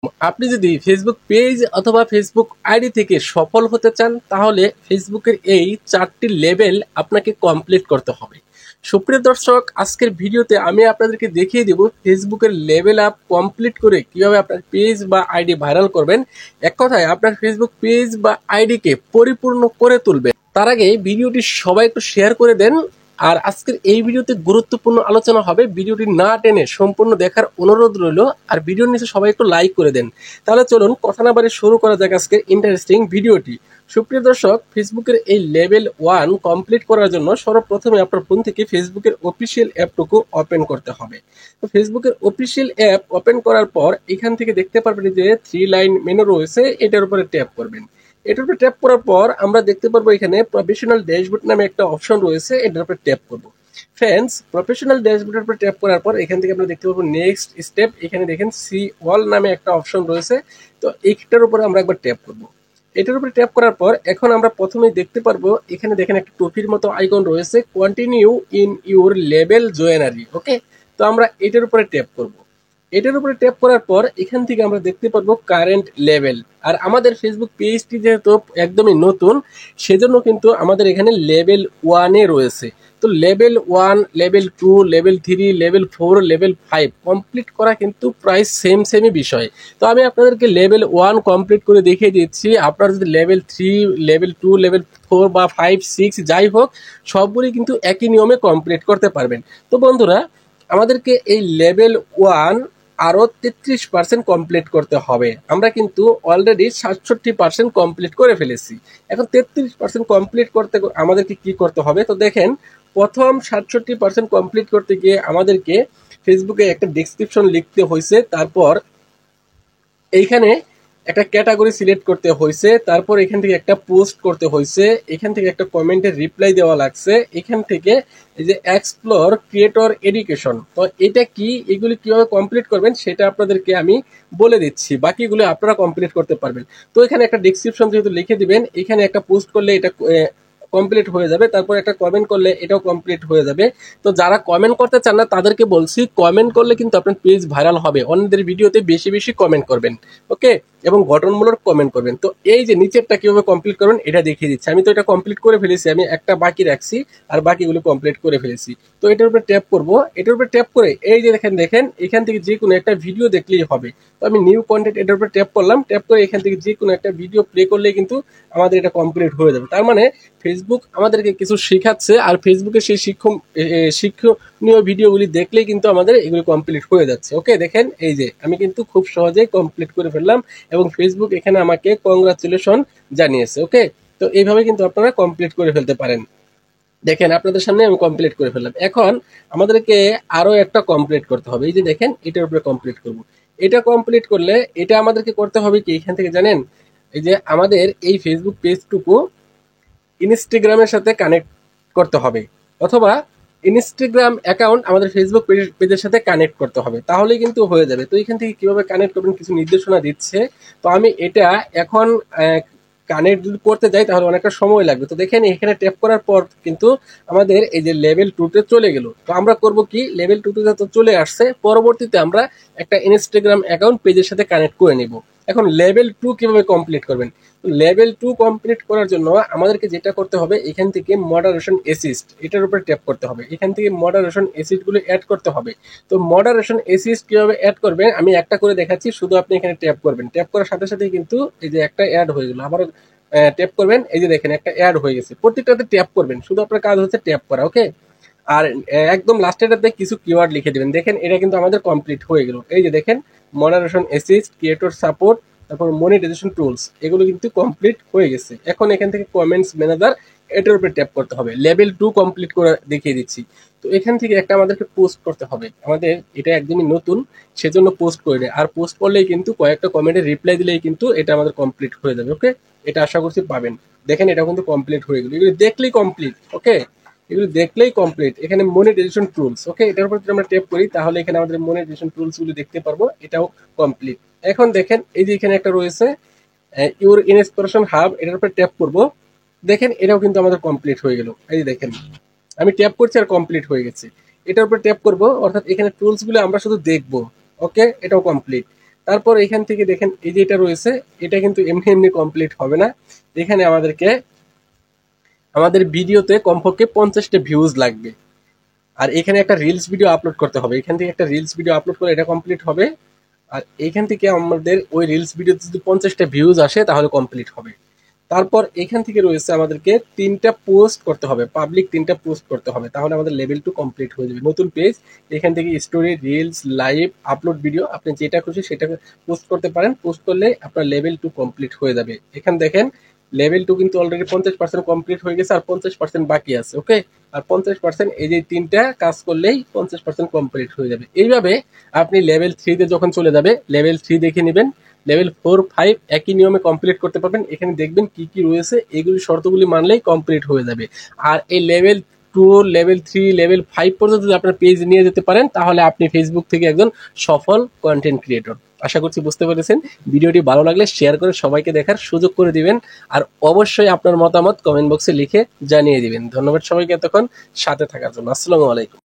আপনি যদি Facebook page অথবা ফেসবুক আইডি থেকে সফল হতে চান তাহলে ফেসবুকের এই 4টি লেভেল আপনাকে কমপ্লিট করতে হবে। সুপ্রিয় দর্শক, আজকের ভিডিওতে আমি আপনাদেরকে দেখিয়ে দেব ফেসবুকের লেভেল আপ কমপ্লিট করে কিভাবে আপনার পেজ বা আইডি ভাইরাল করবেন। এক কথায় আপনার ফেসবুক পেজ বা আইডিকে পরিপূর্ণ করে তুলবেন। তার আগে ভিডিওটি সবাই একটু শেয়ার করে দেন। আর আজকের এই ভিডিওতে গুরুত্বপূর্ণ আলোচনা হবে, ভিডিওটি না টেনে সম্পূর্ণ দেখার অনুরোধ রইল। আর ভিডিওর নিচে সবাই একটু লাইক করে দেন। তাহলে চলুন কথা না বাড়িয়ে শুরু করা যাক আজকের ইন্টারেস্টিং ভিডিওটি। সুপ্রিয় দর্শক, ফেসবুকের এই লেভেল 1 কমপ্লিট করার জন্য সর্বপ্রথমে আপনার ফোন থেকে ফেসবুকের অফিসিয়াল অ্যাপটুকু ওপেন করতে হবে। তো ফেসবুকের অফিসিয়াল অ্যাপ ওপেন করার পর এখান থেকে দেখতে পারবেন যে 3 লাইন মেনু রয়েছে, এটার উপরে ট্যাপ করবেন। এটার উপরে ট্যাপ করার পর আমরা দেখতে পারবো এখানে প্রফেশনাল ড্যাশবোর্ড নামে একটা অপশন রয়েছে, এটার উপরে ট্যাপ করব। ফ্রেন্ডস, প্রফেশনাল ড্যাশবোর্ডের উপরে ট্যাপ করার পর এখান থেকে আমরা দেখতে পাবো নেক্সট স্টেপ। এখানে দেখেন সি অল নামে একটা অপশন রয়েছে, তো এইটার উপরে আমরা একবার ট্যাপ করব। এটার উপরে ট্যাপ করার পর এখন আমরা প্রথমেই দেখতে পারবো এখানে দেখেন একটা টপির মতো আইকন রয়েছে, কন্টিনিউ ইন ইউর লেভেল জয়েনারি। ওকে, তো আমরা এটার উপরে ট্যাপ করব। এটার উপরে ট্যাপ করার পর এখান থেকে আমরা দেখতে পারবো কারেন্ট লেভেল। আর আমাদের ফেসবুক পেজটি যেহেতু একদমই নতুন, সেজন্য কিন্তু আমাদের এখানে লেভেল 1-এ রয়েছে। তো level 1, level 2, level 3, level 4, level 5 complete করা কিন্তু প্রায় সেমই বিষয়। তো আমি আপনাদেরকে লেভেল 1 কমপ্লিট করে দেখিয়ে দিচ্ছি। আপনারা যদি লেভেল 3, লেভেল 2, লেভেল 4 বা 5, 6 যাই হোক, সবগুলি কিন্তু একই নিয়মে কমপ্লিট করতে পারবেন। তো বন্ধুরা, আমাদেরকে এই লেভেল 1 আরো 33% কমপ্লিট করতে হবে। আমরা কিন্তু অলরেডি 67% কমপ্লিট করে ফেলেছি। এখন 33% কমপ্লিট করতে আমাদেরকে কি করতে হবে? তো দেখেন, প্রথম 67% কমপ্লিট করতে গিয়ে আমাদেরকে ফেসবুকে একটা ডেসক্রিপশন লিখতে হয়েছে, তারপর এইখানে একটা ক্যাটাগরি সিলেক্ট করতে হয়েছে, তারপর এখান থেকে একটা পোস্ট করতে হয়েছে, এখান থেকে একটা কমেন্টের রিপ্লাই দেওয়া লাগছে, এখান থেকে এই যে এক্সপ্লোর ক্রিয়েটর এডুকেশন। তো এটা কি, এগুলি কিভাবে কমপ্লিট করবেন সেটা আপনাদেরকে আমি বলে দিচ্ছি, বাকিগুলো আপনারা কমপ্লিট করতে পারবেন। তো এখানে একটা ডেসক্রিপশন যেহেতু লিখে দিবেন, এখানে একটা পোস্ট করলে এটা কমপ্লিট হয়ে যাবে, তারপর একটা কমেন্ট করলে এটাও কমপ্লিট হয়ে যাবে। তো যারা কমেন্ট করতে চান না তাদেরকে বলছি, কমেন্ট করলে কিন্তু আপনার পেজ ভাইরাল হবে। অন্যদের ভিডিওতে বেশি বেশি কমেন্ট করবেন, ওকে, এবং গঠনমূলক কমেন্ট করবেন। তো এই যে নিচেরটা কিভাবে কমপ্লিট করবেন এটা দেখিয়ে দিচ্ছি। আমি তো এটা কমপ্লিট করে ফেলেছি, আমি একটা বাকি রাখছি আর বাকিগুলো কমপ্লিট করে ফেলেছি। তো এটার উপরে ট্যাপ করব। এটার উপরে ট্যাপ করে এই যে দেখেন এখান থেকে যে কোনো একটা ভিডিও দেখলেই হবে। তো আমি নিউ কন্টেন্ট এটার উপরে ট্যাপ করলাম, ট্যাপ করে এখান থেকে যে কোনো একটা ভিডিও প্লে করলেই কিন্তু আমাদের এটা কমপ্লিট হয়ে যাবে। তার মানে ফেসবুক আমাদেরকে কিছু শেখাচ্ছে, আর ফেসবুকে সেই শিক্ষণীয় ভিডিওগুলি দেখলেই কিন্তু আমাদের এগুলি কমপ্লিট হয়ে যাচ্ছে। ওকে, দেখেন এই যে আমি কিন্তু খুব সহজেই কমপ্লিট করে ফেললাম এবং ফেসবুক এখানে আমাকে কংগ্রাচুলেশন জানিয়েছে। ওকে, তো এইভাবে কিন্তু আপনারা কমপ্লিট করে ফেলতে পারেন। দেখেন আপনাদের সামনে আমি কমপ্লিট করে ফেললাম। এখন আমাদেরকে আরো একটা কমপ্লিট করতে হবে। এই যে দেখেন এটার উপরে কমপ্লিট করব। এটা কমপ্লিট করলে এটা আমাদেরকে করতে হবে কি, এখান থেকে জানেন, এই যে আমাদের এই ফেসবুক পেজটুকু ইনস্টাগ্রামের সাথে কানেক্ট করতে হবে, অথবা ইনস্টাগ্রাম অ্যাকাউন্ট আমাদের ফেসবুক পেজের সাথে কানেক্ট করতে হবে, তাহলেই কিন্তু হয়ে যাবে। তো এখান থেকে কিভাবে কানেক্ট করবেন কিছু নির্দেশনা দিচ্ছে। তো আমি এটা এখন কানেক্ট যদি করতে যাই তাহলে অনেকটা সময় লাগবে। তো দেখেন এখানে ট্যাপ করার পর কিন্তু আমাদের এই যে লেভেল 2-তে চলে গেল। তো আমরা করব কি, লেভেল 2-তে তো চলে আসছে, পরবর্তীতে আমরা একটা ইনস্টাগ্রাম অ্যাকাউন্ট পেজের সাথে কানেক্ট করে নিব। এখন লেভেল 2 কিভাবে কমপ্লিট করবেন? লেভেল 2 কমপ্লিট করার জন্য আমাদেরকে যেটা করতে হবে, এখান থেকে মডারেশন অ্যাসিস্ট এটার উপরে ট্যাপ করতে হবে। এখান থেকে মডারেশন অ্যাসিস্ট গুলো অ্যাড করতে হবে। তো মডারেশন অ্যাসিস্ট কিভাবে অ্যাড করবেন আমি একটা করে দেখাচ্ছি, শুধু আপনি এখানে ট্যাপ করবেন। ট্যাপ করার সাথে সাথেই কিন্তু এই যে একটা অ্যাড হয়ে গেল, আবার ট্যাপ করবেন, এই যে দেখেন একটা অ্যাড হয়ে গেছে। প্রত্যেকটাতে ট্যাপ করবেন, শুধু আপনার কাজ হচ্ছে ট্যাপ করা। ওকে, আর একদম লাস্টেটাতে কিছু কিওয়ার্ড লিখে দিবেন। দেখেন এটা কিন্তু আমাদের কমপ্লিট হয়ে গেল। এই যে দেখেন মডারেশন অ্যাসিস্ট, ক্রিয়েটর সাপোর্ট, তারপর মনিটাইজেশন টুলস, এগুলো কিন্তু কমপ্লিট হয়ে গেছে। এখন এখান থেকে কমেন্টস ম্যানেজার এটার উপরে ট্যাপ করতে হবে। লেভেল 2 কমপ্লিট করে দেখিয়ে দিচ্ছি। তো এখান থেকে একটা আমাদেরকে পোস্ট করতে হবে, আমাদের এটা একদমই নতুন, সেজন্য পোস্ট করে দেয়। আর পোস্ট করলেই কিন্তু কয়েকটা কমেন্টের রিপ্লাই দিলেই কিন্তু এটা আমাদের কমপ্লিট হয়ে যাবে। ওকে, এটা আশা করছি পাবেন। দেখেন এটা কিন্তু কমপ্লিট হয়ে গেল, এগুলো দেখলেই কমপ্লিট। ওকে, এগুলো দেখলেই কমপ্লিট। এখানে মনিটাইজেশন টুলস, ওকে, এটার উপর যদি আমরা ট্যাপ করি তাহলে এখানে আমাদের মনিটাইজেশন টুলস গুলো দেখতে পারবো, এটাও কমপ্লিট। এখন দেখেন এই যে এখানে একটা রয়েছে ইউর ইন্সপিরেশন হাব, এটার উপর ট্যাপ করব। দেখেন এটাও কিন্তু আমাদের কমপ্লিট হয়ে গেল। এই যে দেখেন আমি ট্যাপ করছি আর কমপ্লিট হয়ে গেছে। এটার উপর ট্যাপ করব, অর্থাৎ এখানে টুলস গুলো আমরা শুধু দেখবো। ওকে, এটাও কমপ্লিট। তারপর এখান থেকে দেখেন এই যে এটা রয়েছে, এটা কিন্তু এমনি এমনি কমপ্লিট হবে না। এখানে আমাদেরকে আমাদের ভিডিওতে কমপক্ষে 50টা ভিউজ লাগবে। আর এখানে একটা রিলস ভিডিও আপলোড করতে হবে, এখান থেকে একটা রিলস ভিডিও আপলোড করে এটা কমপ্লিট হবে। আর এইখান থেকে আমাদের ওই রিলস ভিডিওতে যদি 50টা ভিউজ আসে তাহলে কমপ্লিট হবে। তারপর এখান থেকে রয়েছে আমাদেরকে 3টা পোস্ট করতে হবে, পাবলিক 3টা পোস্ট করতে হবে, তাহলে আমাদের লেভেল 2 কমপ্লিট হয়ে যাবে। নতুন পেজ, এখান থেকে story, reels, live, upload video আপনি যেটা খুশি সেটা পোস্ট করতে পারেন। পোস্ট করলে আপনার লেভেল 2 কমপ্লিট হয়ে যাবে। এখানে দেখেন লেভেল 2 কিন্তু অলরেডি 50% কমপ্লিট হয়ে গেছে, আর 50% বাকি আছে। ওকে, আর 50% এই যে 3টা কাজ করলেই 50% কমপ্লিট হয়ে যাবে। এইভাবে আপনি লেভেল 3 তে যখন চলে যাবে, লেভেল 3 দেখে নেবেন, লেভেল 4, 5 একই নিয়মে কমপ্লিট করতে পারবেন। এখানে দেখবেন কি কি রয়েছে, এগুলি শর্তগুলি মানলেই কমপ্লিট হয়ে যাবে। আর এই লেভেল 2, লেভেল 3, লেভেল 5 পর্যন্ত যদি আপনার পেজ নিয়ে যেতে পারেন তাহলে আপনি ফেসবুক থেকে একজন সফল কন্টেন্ট ক্রিয়েটর। আশা করছি বুঝতে পেরেছেন। ভিডিওটি ভালো লাগলে শেয়ার করে সবাইকে দেখার সুযোগ করে দিবেন। আর অবশ্যই আপনার মতামত কমেন্ট বক্সে লিখে জানিয়ে দিবেন। ধন্যবাদ সবাইকে এতক্ষণ সাথে থাকার জন্য। আসসালামু আলাইকুম।